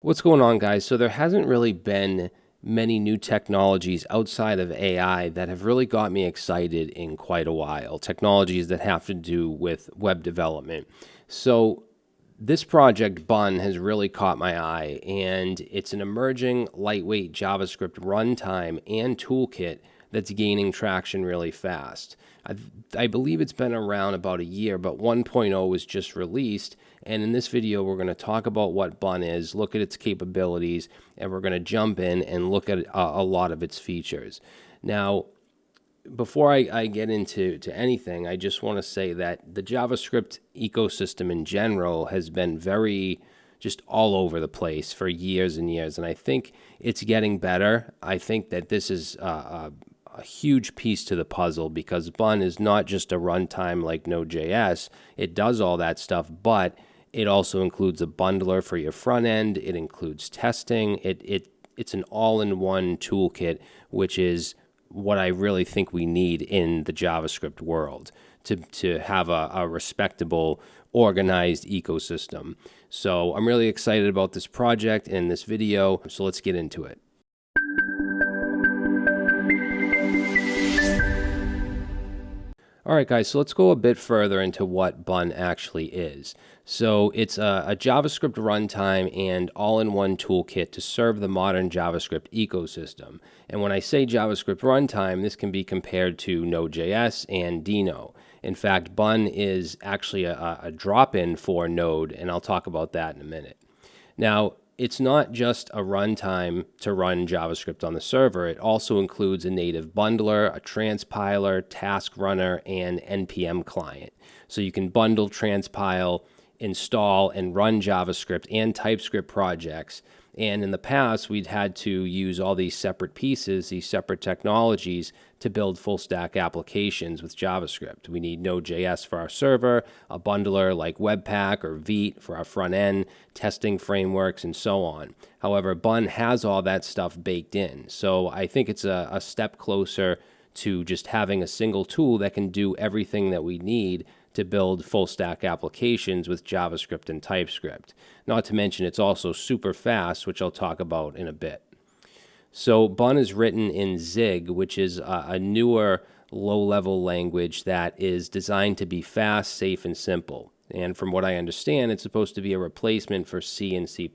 What's going on, guys? So there hasn't really been many new technologies outside of AI that have really got me excited in quite a while. Technologies that have to do with web development. So this project, Bun, has really caught my eye, and it's an emerging lightweight JavaScript runtime and toolkit that's gaining traction really fast. I believe it's been around about a year, but 1.0 was just released. And in this video, we're going to talk about what Bun is, look at its capabilities, and we're going to jump in and look at a lot of its features. Now, before I get into anything, I just want to say that the JavaScript ecosystem in general has been very just all over the place for years and years, and I think it's getting better. I think that this is a huge piece to the puzzle because Bun is not just a runtime like Node.js. It does all that stuff, but it also includes a bundler for your front end. It includes testing. It's an all-in-one toolkit, which is what I really think we need in the JavaScript world to have a respectable, organized ecosystem. So I'm really excited about this project and this video, so let's get into it. All right, guys, so let's go a bit further into what Bun actually is. So it's a JavaScript runtime and all-in-one toolkit to serve the modern JavaScript ecosystem. And when I say JavaScript runtime, this can be compared to Node.js and Deno. In fact, Bun is actually a drop-in for Node, and I'll talk about that in a minute. Now, it's not just a runtime to run JavaScript on the server. It also includes a native bundler, a transpiler, task runner, and NPM client. So you can bundle, transpile, install, and run JavaScript and TypeScript projects. And in the past, we'd had to use all these separate pieces, these separate technologies to build full stack applications with JavaScript. We need Node.js for our server, a bundler like Webpack or Vite for our front end, testing frameworks, and so on. However, Bun has all that stuff baked in. So I think it's a step closer to just having a single tool that can do everything that we need to build full stack applications with JavaScript and TypeScript. Not to mention it's also super fast, which I'll talk about in a bit. So Bun is written in Zig, which is a newer low-level language that is designed to be fast, safe, and simple. And from what I understand, it's supposed to be a replacement for C and C++.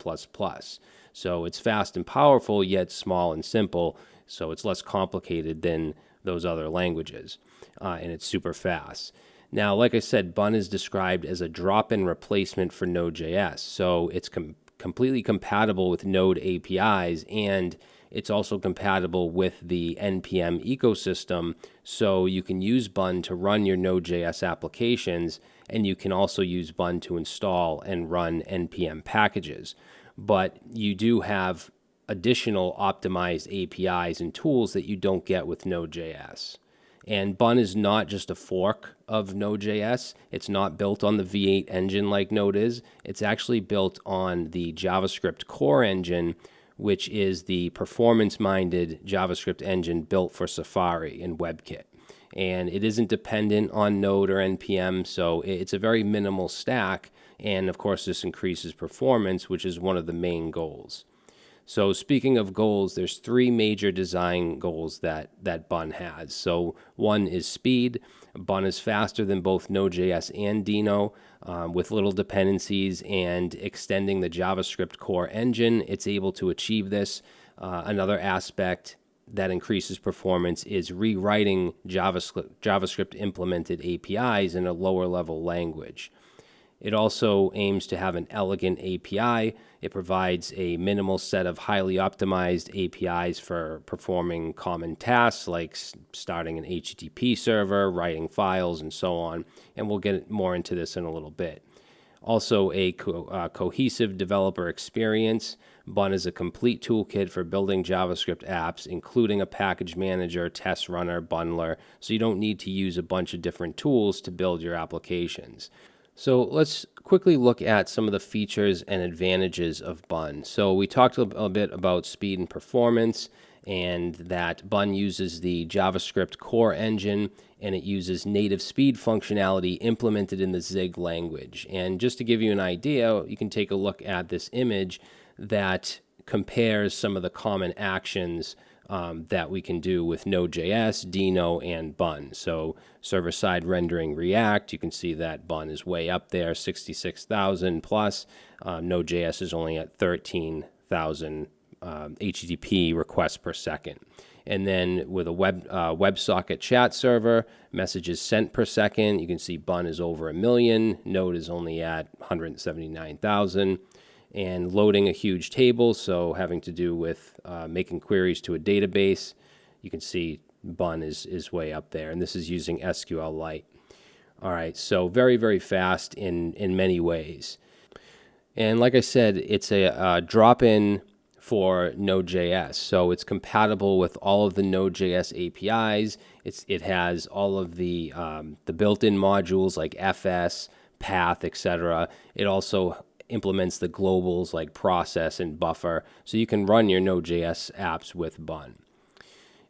So it's fast and powerful, yet small and simple, so it's less complicated than those other languages, and it's super fast. Now, like I said, Bun is described as a drop-in replacement for Node.js, so it's completely compatible with Node APIs, and it's also compatible with the NPM ecosystem, so you can use Bun to run your Node.js applications, and you can also use Bun to install and run NPM packages. But you do have additional optimized APIs and tools that you don't get with Node.js. And Bun is not just a fork of Node.js. It's not built on the V8 engine like Node is. It's actually built on the JavaScript core engine, which is the performance-minded JavaScript engine built for Safari and WebKit. And it isn't dependent on Node or NPM, so it's a very minimal stack. And of course, this increases performance, which is one of the main goals. So speaking of goals, there's three major design goals that Bun has. So one is speed. Bun is faster than both Node.js and Deno with little dependencies and extending the JavaScript core engine. It's able to achieve this. Another aspect that increases performance is rewriting JavaScript implemented APIs in a lower level language. It also aims to have an elegant API. It provides a minimal set of highly optimized APIs for performing common tasks like starting an HTTP server, writing files, and so on. And we'll get more into this in a little bit. Also, a cohesive developer experience. Bun is a complete toolkit for building JavaScript apps, including a package manager, test runner, bundler, so you don't need to use a bunch of different tools to build your applications. So let's quickly look at some of the features and advantages of Bun. So we talked a bit about speed and performance, and that Bun uses the JavaScript core engine, and it uses native speed functionality implemented in the Zig language. And just to give you an idea, you can take a look at this image that compares some of the common actions that we can do with Node.js, Deno, and Bun. So server-side rendering React, you can see that Bun is way up there, 66,000 plus. Node.js is only at 13,000 HTTP requests per second. And then with a WebSocket chat server, messages sent per second, you can see Bun is over 1 million, Node is only at 179,000. And loading a huge table, so having to do with making queries to a database, you can see Bun is way up there, and this is using SQLite. All right, so very, very fast in many ways. And like I said, it's a drop-in for Node.js, so it's compatible with all of the Node.js APIs. It has all of the built-in modules like FS, Path, etc. It also implements the globals like process and buffer, so you can run your Node.js apps with Bun.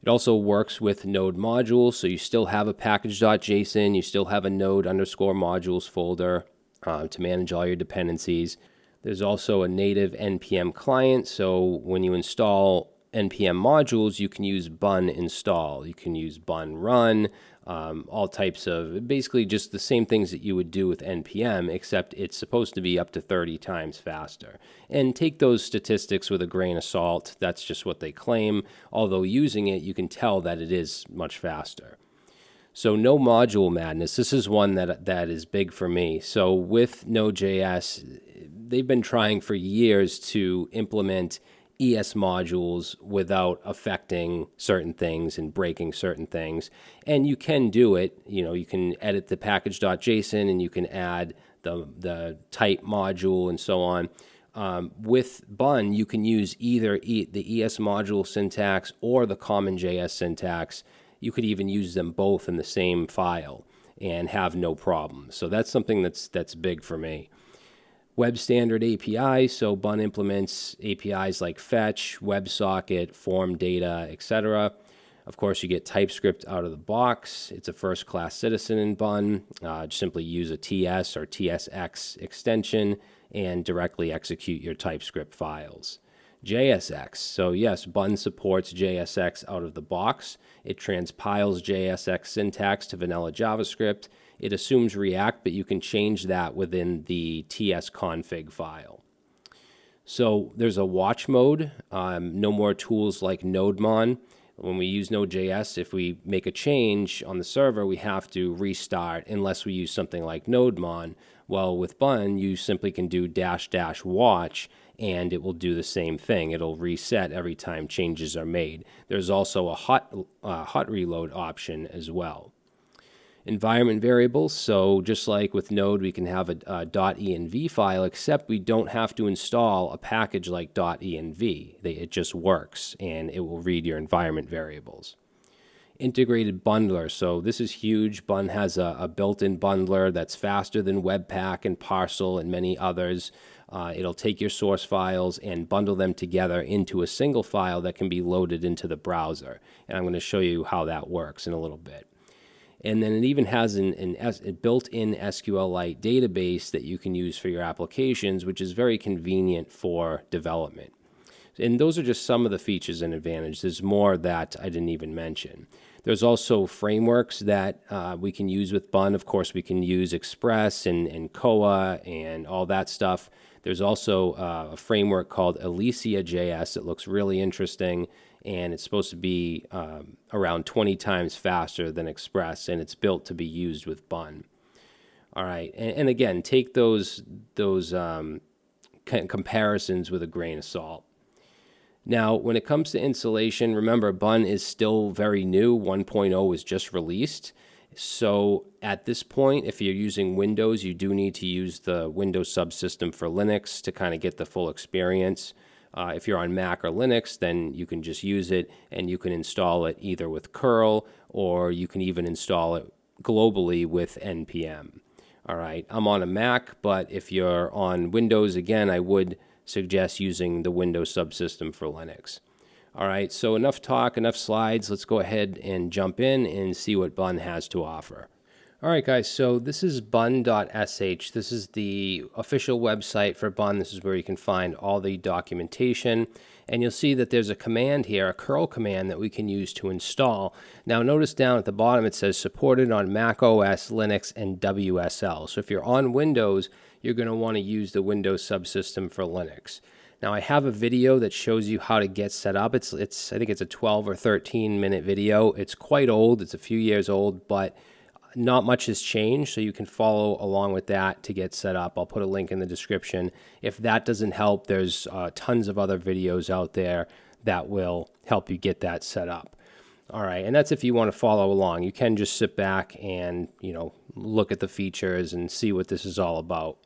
It also works with Node modules, so you still have a package.json, you still have a Node_modules folder to manage all your dependencies. There's also a native NPM client, so when you install NPM modules, you can use Bun install, you can use Bun run, all types of, basically just the same things that you would do with NPM, except it's supposed to be up to 30 times faster. And take those statistics with a grain of salt. That's just what they claim. Although using it, you can tell that it is much faster. So no module madness. This is one that is big for me. So with Node.js, they've been trying for years to implement ES modules without affecting certain things and breaking certain things. And you can do it. You can edit the package.json and you can add the type module and so on. With Bun, you can use either the ES module syntax or the common JS syntax. You could even use them both in the same file and have no problem. So that's something that's big for me. Web standard API, so Bun implements APIs like fetch, WebSocket, form data, etc. Of course, you get TypeScript out of the box. It's a first-class citizen in Bun. Simply use a TS or TSX extension and directly execute your TypeScript files. JSX, so yes, Bun supports JSX out of the box. It transpiles JSX syntax to vanilla JavaScript. It assumes React, but you can change that within the tsconfig file. So there's a watch mode, no more tools like NodeMon. When we use Node.js, if we make a change on the server, we have to restart unless we use something like NodeMon. Well, with Bun, you simply can do --watch, and it will do the same thing. It'll reset every time changes are made. There's also a hot reload option as well. Environment variables, so just like with Node, we can have a .env file, except we don't have to install a package like .env. It just works, and it will read your environment variables. Integrated bundler, so this is huge. Bun has a built-in bundler that's faster than Webpack and Parcel and many others. It'll take your source files and bundle them together into a single file that can be loaded into the browser. And I'm going to show you how that works in a little bit. And then it even has a built-in SQLite database that you can use for your applications, which is very convenient for development. And those are just some of the features and advantages. There's more that I didn't even mention. There's also frameworks that we can use with Bun. Of course, we can use Express and Koa and all that stuff. There's also a framework called Elysia.js that looks really interesting, and it's supposed to be around 20 times faster than Express, and it's built to be used with Bun. All right, and again, take those comparisons with a grain of salt. Now, when it comes to installation, remember, Bun is still very new. 1.0 was just released. So at this point, if you're using Windows, you do need to use the Windows subsystem for Linux to kind of get the full experience. If you're on Mac or Linux, then you can just use it, and you can install it either with curl, or you can even install it globally with NPM. All right, I'm on a Mac, but if you're on Windows, again, I would suggest using the Windows subsystem for Linux. All right, so enough talk, enough slides. Let's go ahead and jump in and see what Bun has to offer. All right, guys, so this is Bun.sh. This is the official website for Bun. This is where you can find all the documentation. And you'll see that there's a command here, a curl command that we can use to install. Now, notice down at the bottom it says supported on Mac OS, Linux, and WSL. So if you're on Windows, you're going to want to use the Windows subsystem for Linux. Now, I have a video that shows you how to get set up. I think it's a 12 or 13 minute video. It's quite old. It's a few years old, but not much has changed, so you can follow along with that to get set up. I'll put a link in the description. If that doesn't help, there's tons of other videos out there that will help you get that set up. All right, and that's if you want to follow along. You can just sit back and, look at the features and see what this is all about.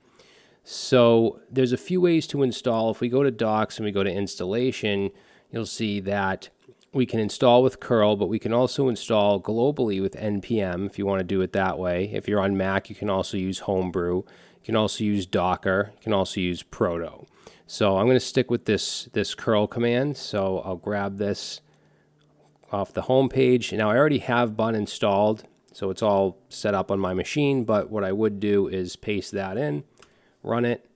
So there's a few ways to install. If we go to Docs and we go to Installation, you'll see that we can install with curl, but we can also install globally with npm if you want to do it that way. If you're on Mac, you can also use Homebrew. You can also use Docker. You can also use Proto. So I'm going to stick with this curl command. So I'll grab this off the home page. Now I already have Bun installed, so it's all set up on my machine, but what I would do is paste that in, run it,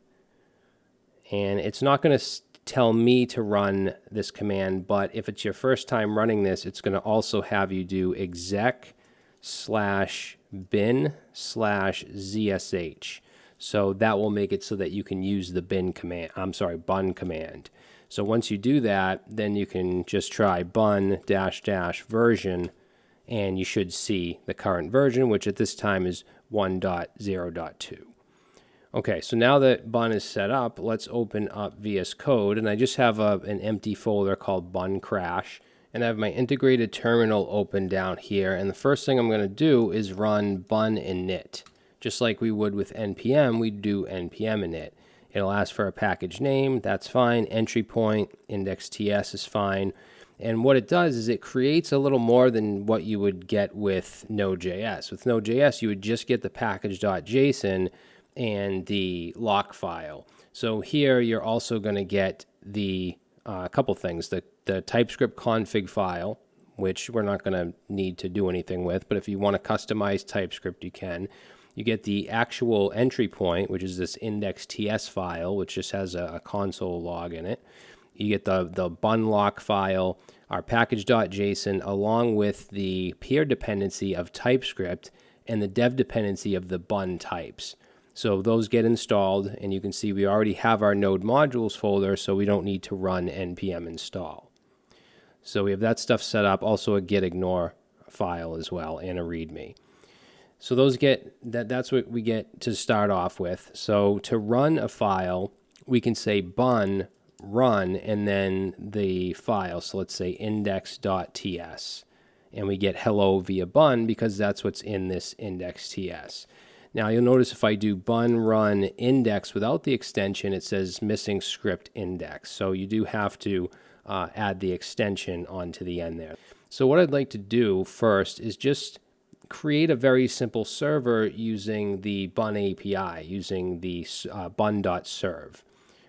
and it's not going to tell me to run this command, but if it's your first time running this, it's going to also have you do exec/bin/zsh. So that will make it so that you can use the Bun command. So once you do that, then you can just try bun-version, and you should see the current version, which at this time is 1.0.2. Okay, so now that Bun is set up, let's open up VS Code, and I just have an empty folder called Bun Crash, and I have my integrated terminal open down here, and the first thing I'm going to do is run bun init. Just like we would with npm, we do npm init. It'll ask for a package name, that's fine, entry point, index.ts is fine, and what it does is it creates a little more than what you would get with Node.js. With Node.js, you would just get the package.json and the lock file. So here you're also going to get the couple things, the TypeScript config file, which we're not going to need to do anything with, but if you want to customize TypeScript, you can. You get the actual entry point, which is this index.ts file, which just has a console log in it. You get the bun lock file, our package.json, along with the peer dependency of TypeScript and the dev dependency of the bun types. So those get installed, and you can see we already have our node modules folder, so we don't need to run npm install. So we have that stuff set up, also a git ignore file as well, and a readme. So those that's what we get to start off with. So to run a file, we can say bun run and then the file. So let's say index.ts, and we get hello via bun because that's what's in this index.ts. Now you'll notice if I do bun run index without the extension, it says missing script index. So you do have to add the extension onto the end there. So what I'd like to do first is just create a very simple server using the Bun API, using the Bun.serve,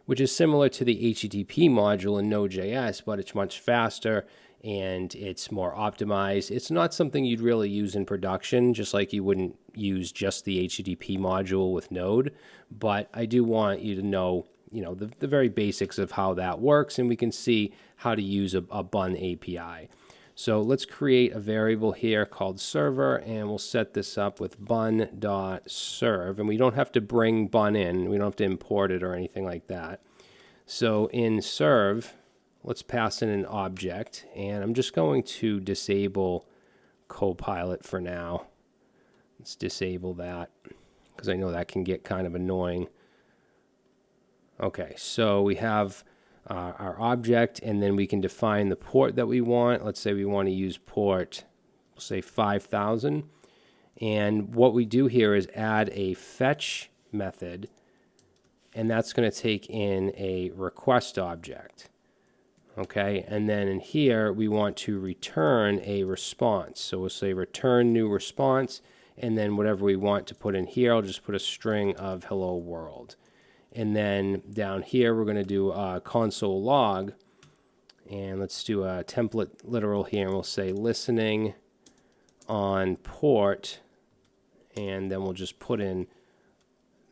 which is similar to the HTTP module in Node.js, but it's much faster and it's more optimized. It's not something you'd really use in production, just like you wouldn't use just the HTTP module with Node. But I do want you to know, the very basics of how that works, and we can see how to use a Bun API. So let's create a variable here called server, and we'll set this up with Bun.serve. And we don't have to bring Bun in. We don't have to import it or anything like that. So in serve, let's pass in an object, and I'm just going to disable Copilot for now. Let's disable that because I know that can get kind of annoying. Okay, so we have our object, and then we can define the port that we want. Let's say we want to use port, we'll say 5000. And what we do here is add a fetch method, and that's going to take in a request object. Okay, and then in here we want to return a response. So we'll say return new response, and then whatever we want to put in here, I'll just put a string of hello world. And then down here we're going to do a console log, and let's do a template literal here, and we'll say listening on port, and then we'll just put in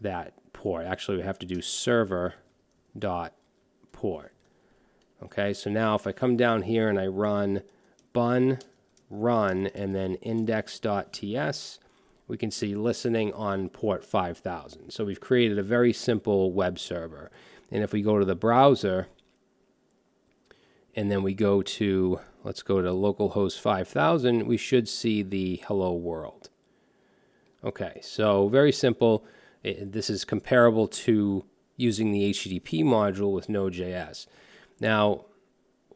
that port. Actually, we have to do server dot port. Okay, so now if I come down here and I run bun run and then index.ts, we can see listening on port 5000. So we've created a very simple web server. And if we go to the browser and then we go to, let's go to localhost 5000, we should see the hello world. Okay, so very simple. This is comparable to using the HTTP module with Node.js. Now,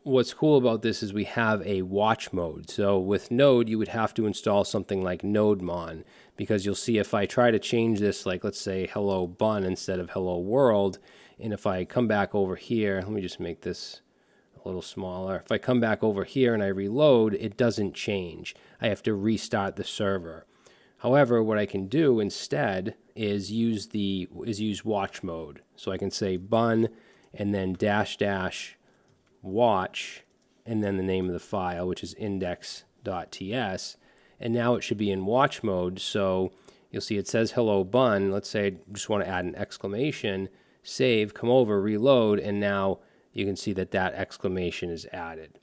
what's cool about this is we have a watch mode. So with Node, you would have to install something like NodeMon, because you'll see if I try to change this, like let's say hello bun instead of hello world, and if I come back over here, let me just make this a little smaller. If I come back over here and I reload, it doesn't change. I have to restart the server. However, what I can do instead is use watch mode. So I can say bun and then -- watch and then the name of the file, which is index.ts, and now it should be in watch mode. So you'll see it says hello bun. Let's say I just want to add an exclamation, save, come over, reload, and now you can see that that exclamation is added.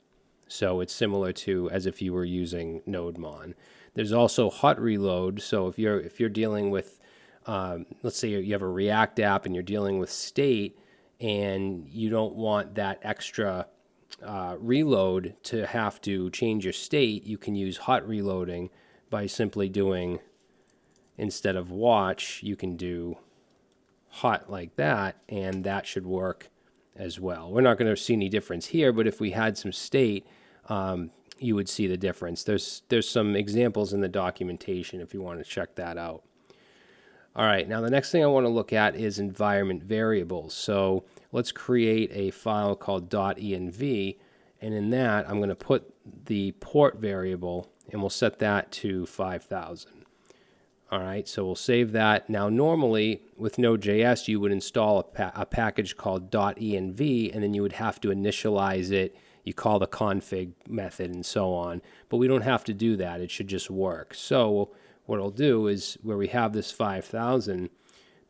So it's similar to as if you were using NodeMon. There's also hot reload. So if you're dealing with, let's say you have a React app and you're dealing with state, and you don't want that extra reload to have to change your state, you can use hot reloading by simply doing, instead of watch, you can do hot like that, and that should work as well. We're not going to see any difference here, but if we had some state, you would see the difference. There's some examples in the documentation if you want to check that out. All right, now the next thing I want to look at is environment variables. So let's create a file called .env, and in that I'm going to put the port variable, and we'll set that to 5000. All right, so we'll save that. Now normally with Node.js you would install a package called .env, and then you would have to initialize it. You call the config method and so on, but we don't have to do that. It should just work. So what I'll do is, where we have this 5000,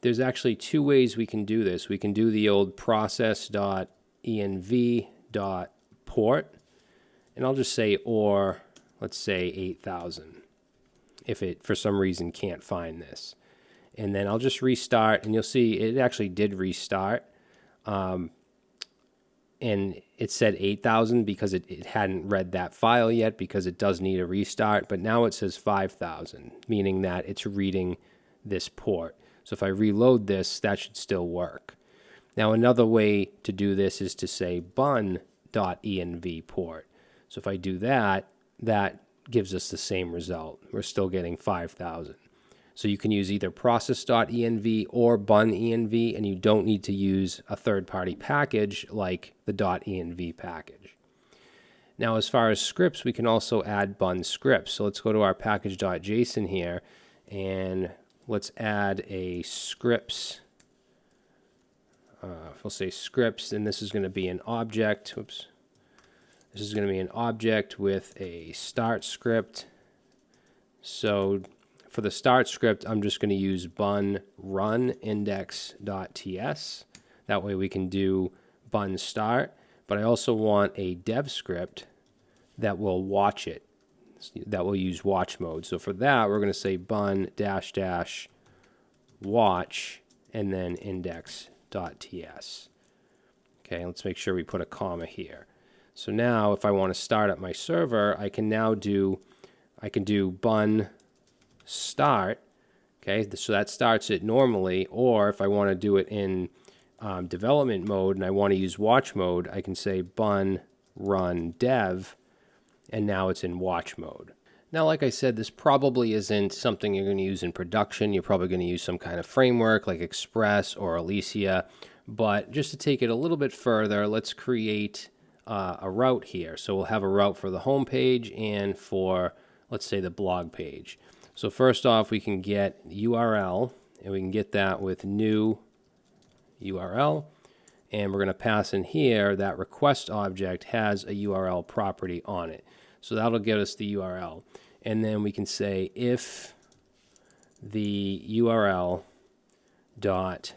there's actually two ways we can do this. We can do the old process.env.port, and I'll just say, or let's say 8000, if it for some reason can't find this. And then I'll just restart, and you'll see it actually did restart. And it said 8000 because it hadn't read that file yet, because it does need a restart, but now it says 5000, meaning that it's reading this port. So if I reload this, that should still work. Now another way to do this is to say bun.env port. So if I do that, that gives us the same result. We're still getting 5000. So you can use either process.env or bun.env, and you don't need to use a third-party package like the .env package. Now as far as scripts, we can also add Bun Scripts. So let's go to our package.json here, and let's add a scripts. We'll say scripts, and this is going to be an object. Oops. This is going to be an object with a start script. So for the start script, I'm just going to use bun run index.ts. That way we can do bun start, but I also want a dev script that will watch it, that will use watch mode. So for that, we're going to say bun -- watch and then index.ts. Okay, let's make sure we put a comma here. So now if I want to start up my server, I can do bun start. Okay, so that starts it normally, or if I want to do it in development mode and I want to use watch mode, I can say bun run dev, and now it's in watch mode. Now, like I said, this probably isn't something you're going to use in production. You're probably going to use some kind of framework like Express or Alicia, but just to take it a little bit further, let's create a route here. So we'll have a route for the home page and for, let's say, the blog page. So first off, we can get URL, and we can get that with new URL, and we're going to pass in here that request object has a URL property on it. So that'll get us the URL. And then we can say if the URL dot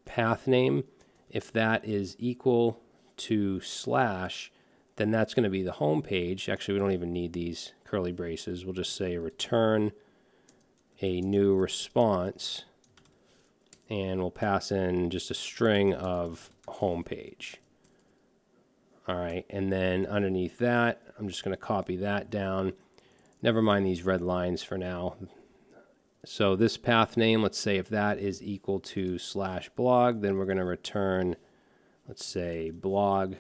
path name, if that is equal to slash, then that's going to be the home page. Actually, we don't even need these curly braces. We'll just say return a new response, and we'll pass in just a string of home page. All right, and then underneath that, I'm just going to copy that down. Never mind these red lines for now. So this path name, let's say if that is equal to slash blog, then we're going to return, let's say blog.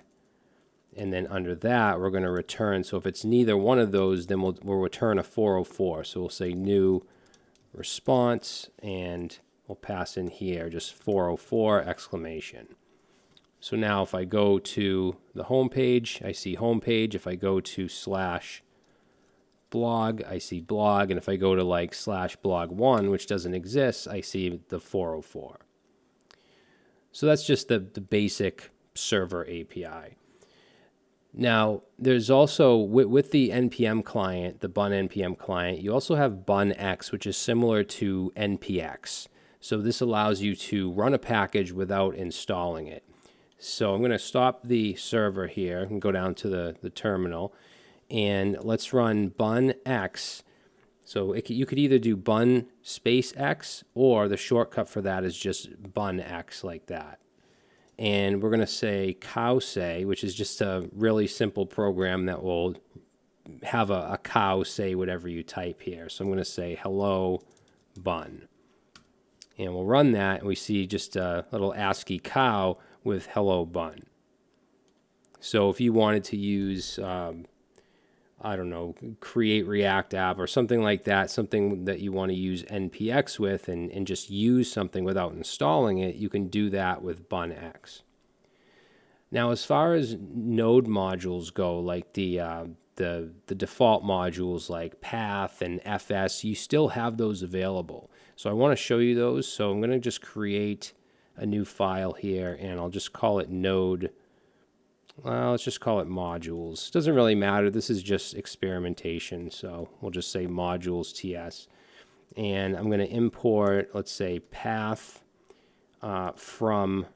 And then under that, we're going to return. So if it's neither one of those, then we'll return a 404. So we'll say new response, and we'll pass in here just 404 exclamation. So now if I go to the home page, I see home page. If I go to slash blog, I see blog. And if I go to like slash blog 1, which doesn't exist, I see the 404. So that's just the basic server API. Now, there's also, with the NPM client, the Bun NPM client, you also have Bun.x, which is similar to npx. So this allows you to run a package without installing it. So I'm going to stop the server here and go down to the terminal, and let's run Bun.x. So you could either do Bun space X, or the shortcut for that is just Bun.x like that. And we're going to say cow say, which is just a really simple program that will have a cow say whatever you type here. So I'm going to say hello bun. And we'll run that, and we see just a little ASCII cow with hello bun. So if you wanted to use, I don't know, create React app or something like that, something that you want to use npx with and just use something without installing it, you can do that with Bun.x. Now, as far as node modules go, like the default modules like path and fs, you still have those available. So I want to show you those. So I'm going to just create a new file here, and I'll just call it node. Well, let's just call it modules. Doesn't really matter. This is just experimentation. So we'll just say modules ts. And I'm going to import, let's say, path from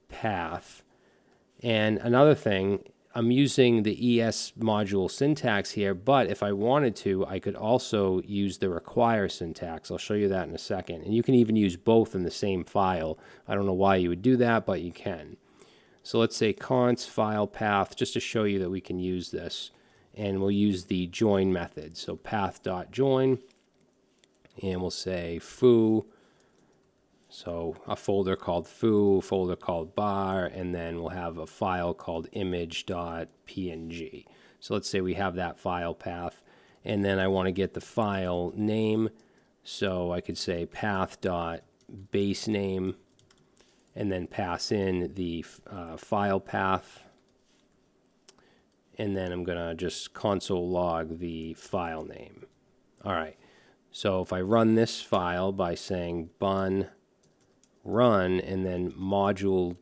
path. And another thing, I'm using the ES module syntax here, but if I wanted to, I could also use the require syntax. I'll show you that in a second. And you can even use both in the same file. I don't know why you would do that, but you can. So let's say const file path, just to show you that we can use this. And we'll use the join method. So path.join, and we'll say foo. So a folder called foo, a folder called bar, and then we'll have a file called image.png. So let's say we have that file path, and then I want to get the file name. So I could say path.base name, and then pass in the file path. And then I'm going to just console log the file name. All right. So if I run this file by saying bun run and then module.ts,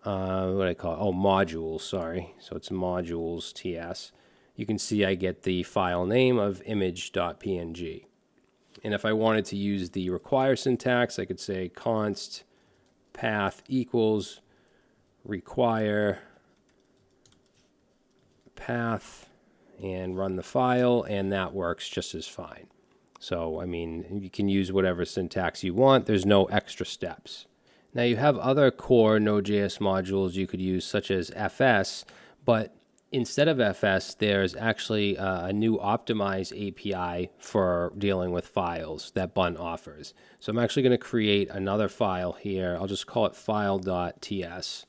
what do I call it? Oh, modules, sorry. So it's modules ts. You can see I get the file name of image.png. And if I wanted to use the require syntax, I could say const path equals require path and run the file, and that works just as fine. So, I mean, you can use whatever syntax you want. There's no extra steps. Now, you have other core Node.js modules you could use, such as FS, but instead of FS, there's actually a new optimized API for dealing with files that Bun offers. So I'm actually going to create another file here. I'll just call it file.ts,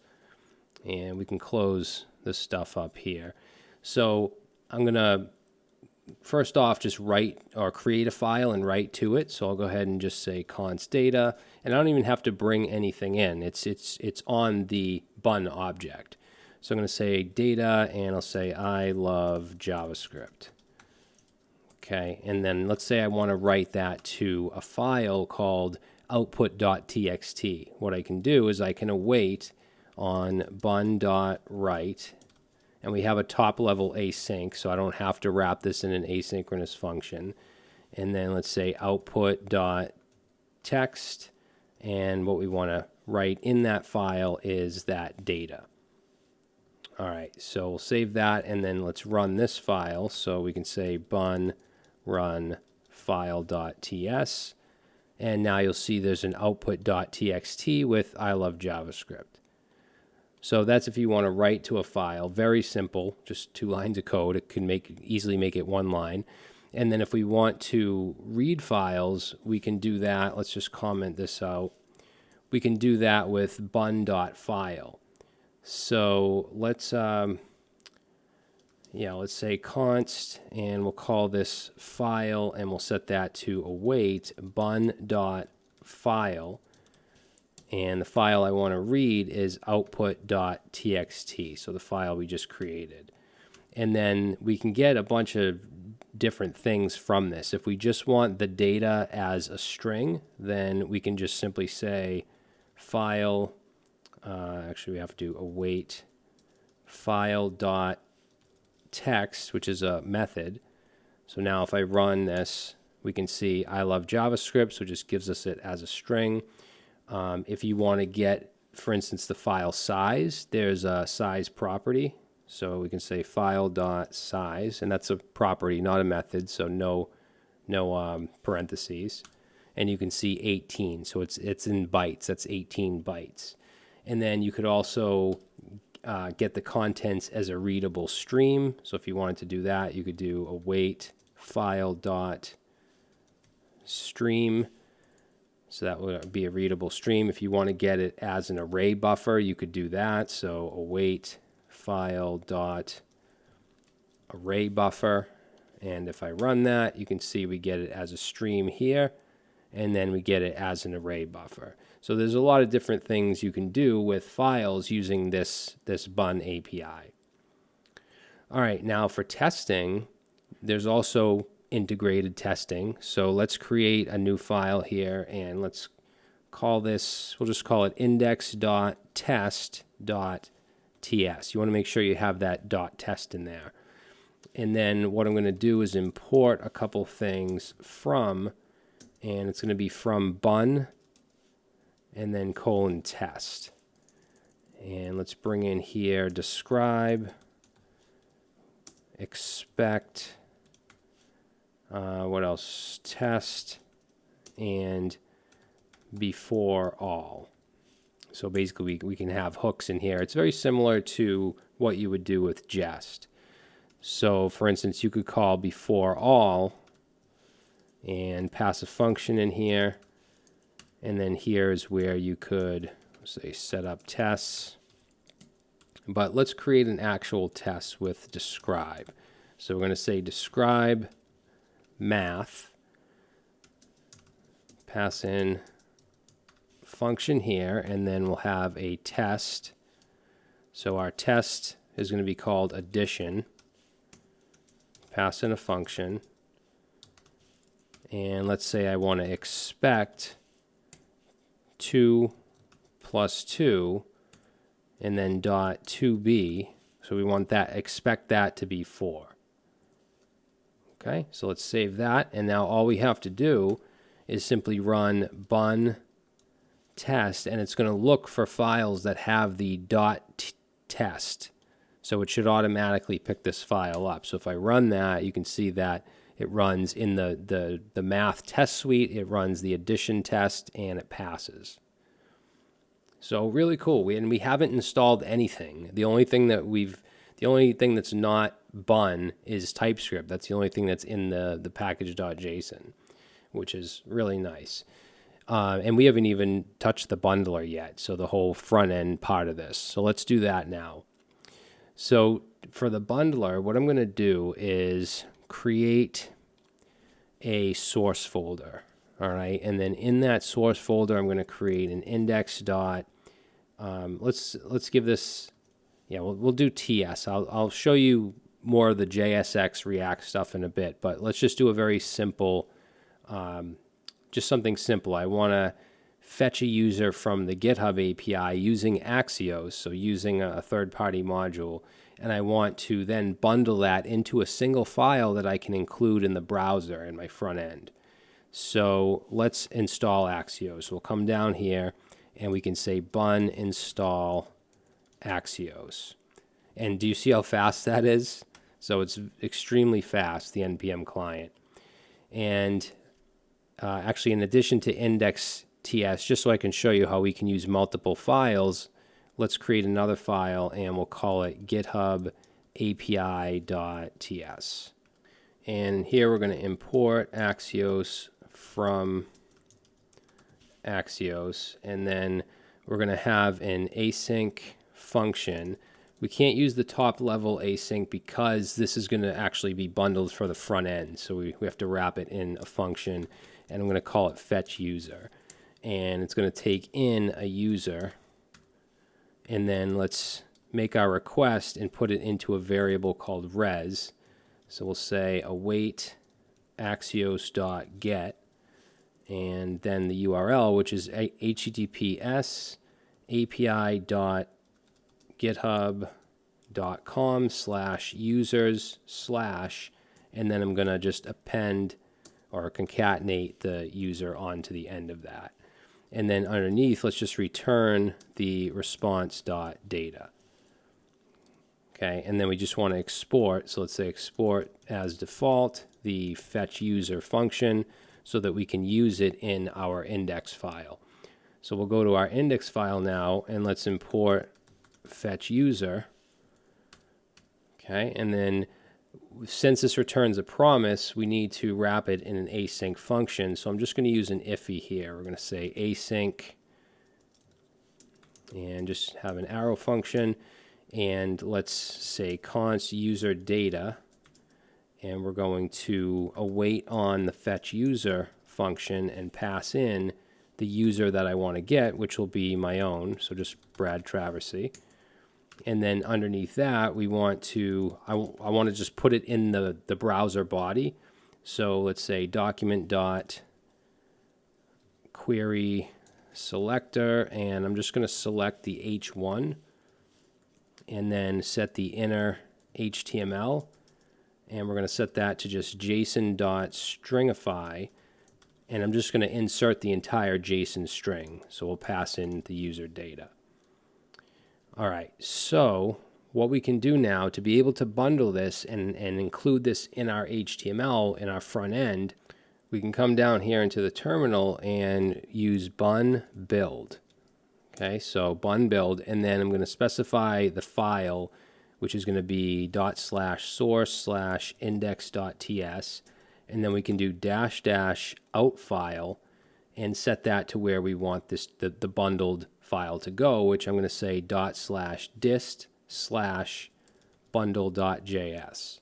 and we can close this stuff up here. So I'm going to first off just write or create a file and write to it. So I'll go ahead and just say const data, and I don't even have to bring anything in. It's on the Bun object. So I'm going to say data, and I'll say I love JavaScript. Okay, and then let's say I want to write that to a file called output.txt. What I can do is I can await on bun.write, and we have a top level async, so I don't have to wrap this in an asynchronous function. And then let's say output dot text, and what we want to write in that file is that data. All right, so we'll save that, and then let's run this file. So we can say bun run file.ts, and now you'll see there's an output.txt with I love JavaScript. So that's if you want to write to a file. Very simple, just 2 lines of code. It can easily make it 1 line. And then if we want to read files, we can do that. Let's just comment this out. We can do that with bun.file. So let's say const, and we'll call this file, and we'll set that to await bun.file. And the file I want to read is output.txt, so the file we just created. And then we can get a bunch of different things from this. If we just want the data as a string, then we can just simply say file, actually we have to await file.text, which is a method. So now if I run this, we can see I love JavaScript, so it just gives us it as a string. If you want to get, for instance, the file size, there's a size property. So we can say file.size, and that's a property, not a method, so no parentheses. And you can see 18, so it's in bytes. That's 18 bytes. And then you could also get the contents as a readable stream. So if you wanted to do that, you could do await file.stream. So that would be a readable stream. If you want to get it as an array buffer, you could do that. So await file.array buffer. And if I run that, you can see we get it as a stream here, and then we get it as an array buffer. So there's a lot of different things you can do with files using this Bun API. All right, now for testing, there's also integrated testing. So let's create a new file here, and let's call this, we'll just call it index.test.ts. You want to make sure you have that .test in there. And then what I'm going to do is import a couple things from, and it's going to be from bun and then :test. And let's bring in here describe, expect, what else? Test, and before all. So basically we can have hooks in here. It's very similar to what you would do with jest. So for instance, you could call before all and pass a function in here. And then here's where you could say set up tests. But let's create an actual test with describe. So we're going to say describe math, pass in function here, and then we'll have a test. So our test is going to be called addition, pass in a function, and let's say I want to expect 2 plus 2 and then .2b, so we want that, expect that to be 4. Okay, so let's save that, and now all we have to do is simply run bun test, and it's going to look for files that have the .test. So it should automatically pick this file up. So if I run that, you can see that it runs in the math test suite, it runs the addition test, and it passes. So really cool. We haven't installed anything. The only thing that's not Bun is TypeScript. That's the only thing that's in the package.json, which is really nice. And we haven't even touched the bundler yet, so the whole front end part of this. So let's do that now. So for the bundler, what I'm going to do is create a source folder. All right, and then in that source folder, I'm going to create an index dot. Let's give this. Yeah, we'll do TS. I'll show you more of the JSX React stuff in a bit, but let's just do a very simple, just something simple. I want to fetch a user from the GitHub API using Axios, so using a third-party module, and I want to then bundle that into a single file that I can include in the browser in my front end. So let's install Axios. We'll come down here and we can say bun install Axios. And do you see how fast that is? So it's extremely fast, the NPM client. And actually, in addition to index.ts, just so I can show you how we can use multiple files, let's create another file and we'll call it GitHub API.ts. And here we're going to import Axios from Axios, and then we're going to have an async function. We can't use the top level async because this is going to actually be bundled for the front end, so we have to wrap it in a function, and I'm going to call it fetch user, and it's going to take in a user, and then let's make our request and put it into a variable called res. So we'll say await axios.get, and then the URL, which is https api.github.com/users/ and then I'm going to just append or concatenate the user onto the end of that. And then underneath, let's just return the response.data. Okay, and then we just want to export, so let's say export as default the fetch user function so that we can use it in our index file. So we'll go to our index file now and let's import fetch user. Okay, and then since this returns a promise, we need to wrap it in an async function. So I'm just going to use an iffy here. We're going to say async and just have an arrow function. And let's say const user data, and we're going to await on the fetch user function and pass in the user that I want to get, which will be my own, so just Brad Traversy. And then underneath that, we want to, I want to just put it in the browser body. So let's say document.query selector, and I'm just going to select the H1 and then set the inner HTML, and we're going to set that to just JSON.stringify, and I'm just going to insert the entire JSON string. So we'll pass in the user data. All right, so what we can do now to be able to bundle this and include this in our HTML in our front end, we can come down here into the terminal and use bun build. Okay, so bun build, and then I'm going to specify the file, which is going to be ./source/index.ts, and then we can do --out file and set that to where we want this the bundled file to go, which I'm going to say ./dist/bundle.js.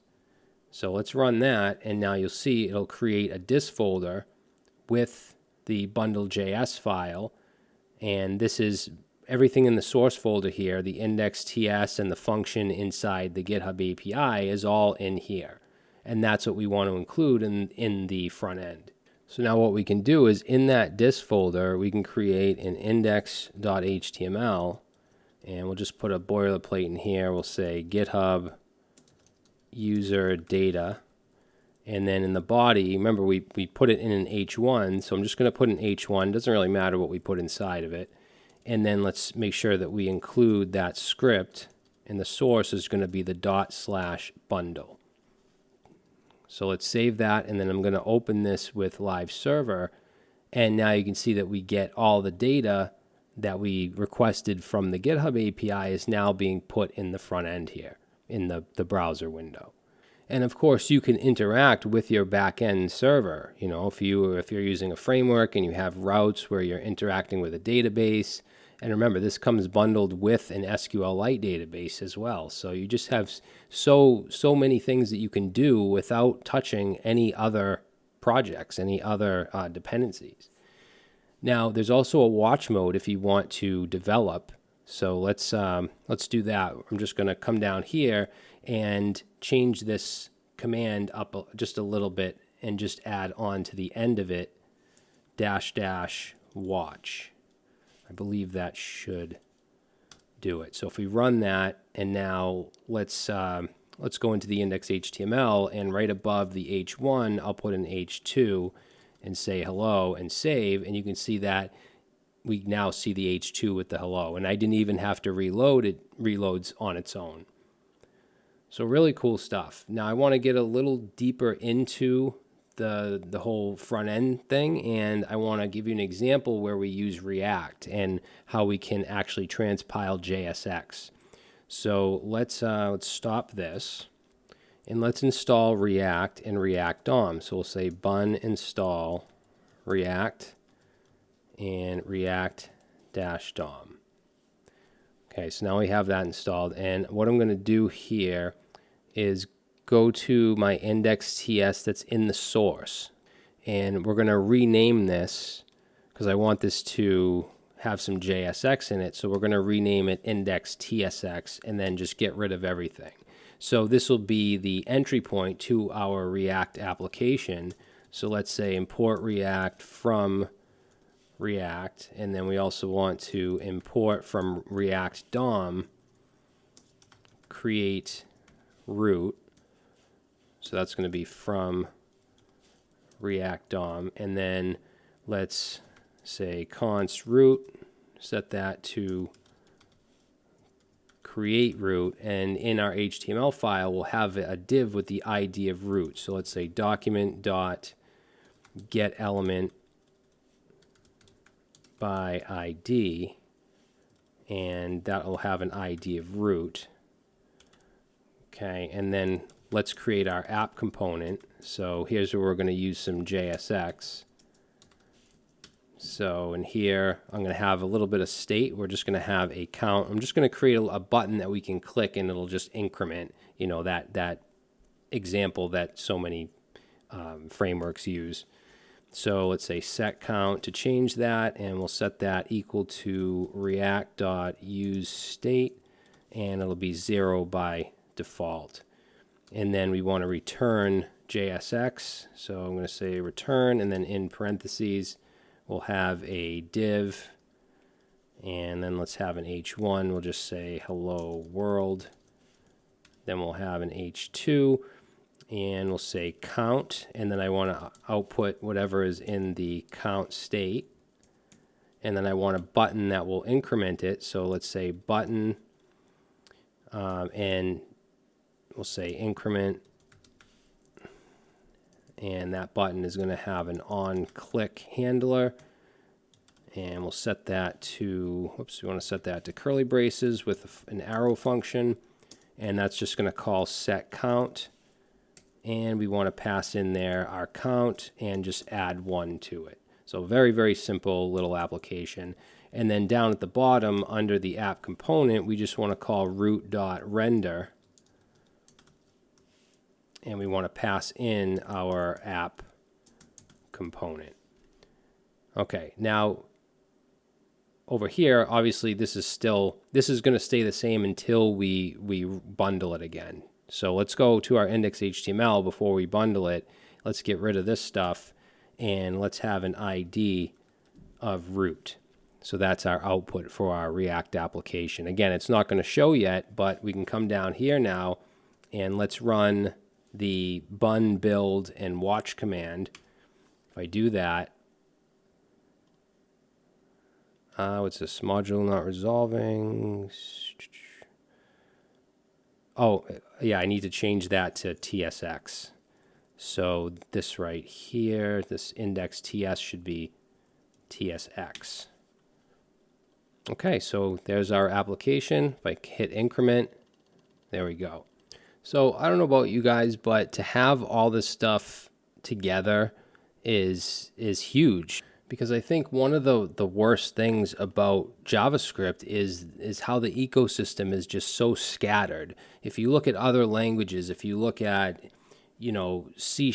So let's run that, and now you'll see it'll create a dist folder with the bundle.js file. And this is everything in the source folder here, the index.ts and the function inside the GitHub API is all in here. And that's what we want to include in the front end. So now what we can do is in that dist folder, we can create an index.html, and we'll just put a boilerplate in here. We'll say GitHub user data. And then in the body, remember we put it in an H1, so I'm just going to put an H1. Doesn't really matter what we put inside of it. And then let's make sure that we include that script, and the source is going to be the ./bundle. So let's save that, and then I'm going to open this with Live Server, and now you can see that we get all the data that we requested from the GitHub API is now being put in the front end here in the browser window. And of course, you can interact with your back-end server. You know, if you're using a framework and you have routes where you're interacting with a database, and remember, this comes bundled with an SQLite database as well. So you just have so many things that you can do without touching any other projects, any other dependencies. Now, there's also a watch mode if you want to develop. So let's do that. I'm just going to come down here and change this command up just a little bit and just add on to the end of it --watch watch. I believe that should do it. So if we run that, and now let's go into the index.html, and right above the h1, I'll put an h2 and say hello and save, and you can see that we now see the h2 with the hello, and I didn't even have to reload it. Reloads on its own. So really cool stuff. Now I want to get a little deeper into the whole front end thing, and I want to give you an example where we use React and how we can actually transpile JSX. So let's stop this, and let's install React and React DOM. So we'll say bun install React and React-DOM. Okay, so now we have that installed, and what I'm going to do here is go to my index.ts that's in the source, and we're going to rename this because I want this to have some JSX in it, so we're going to rename it index.tsx and then just get rid of everything. So this will be the entry point to our React application. So let's say import React from React, and then we also want to import from React DOM, create root. So that's going to be from React DOM, and then let's say const root, set that to create root, and in our HTML file we'll have a div with the ID of root. So let's say document dot get element by ID, and that will have an ID of root. Okay, and then let's create our app component. So here's where we're going to use some JSX. So in here, I'm going to have a little bit of state. We're just going to have a count. I'm just going to create a button that we can click, and it'll just increment, you know, that example that so many frameworks use. So let's say set count to change that, and we'll set that equal to react.useState, and it'll be 0 by default. And then we want to return JSX, so I'm going to say return, and then in parentheses we'll have a div, and then let's have an h1. We'll just say hello world. Then we'll have an h2, and we'll say count, and then I want to output whatever is in the count state, and then I want a button that will increment it. So let's say button, and we'll say increment, and that button is going to have an on click handler, and we'll set that to, we want to set that to curly braces with an arrow function, and that's just going to call set count, and we want to pass in there our count and just add 1 to it. So very, very simple little application. And then down at the bottom under the app component, we just want to call root.render, and we want to pass in our app component. Okay, now over here, obviously this is going to stay the same until we bundle it again. So let's go to our index.html before we bundle it. Let's get rid of this stuff, and let's have an ID of root. So that's our output for our React application. Again, it's not going to show yet, but we can come down here now, and let's run the bun build and watch command. If I do that, what's this? Module not resolving. Oh, yeah, I need to change that to TSX. So this right here, this index TS should be TSX. Okay, so there's our application. If I hit increment, there we go. So I don't know about you guys, but to have all this stuff together is huge, because I think one of the worst things about JavaScript is how the ecosystem is just so scattered. If you look at other languages, if you look at, you know, C#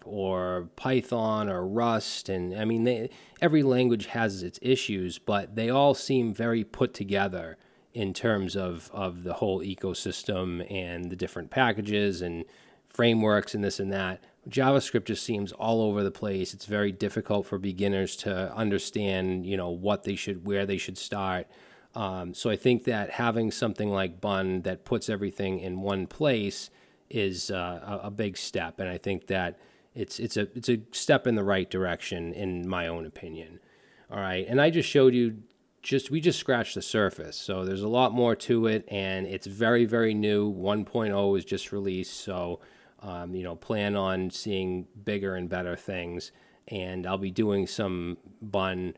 or Python or Rust, and I mean, every language has its issues, but they all seem very put together in terms of the whole ecosystem and the different packages and frameworks and this and that. JavaScript just seems all over the place. It's very difficult for beginners to understand, what they should, where they should start. So I think that having something like Bun that puts everything in one place is a big step, and I think that it's a step in the right direction, in my own opinion. All right, and I just showed you. We just scratched the surface, so there's a lot more to it, and it's very, very new. 1.0 is just released, so plan on seeing bigger and better things, and I'll be doing some Bun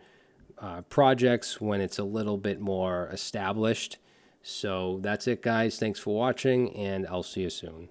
projects when it's a little bit more established. So that's it, guys. Thanks for watching, and I'll see you soon.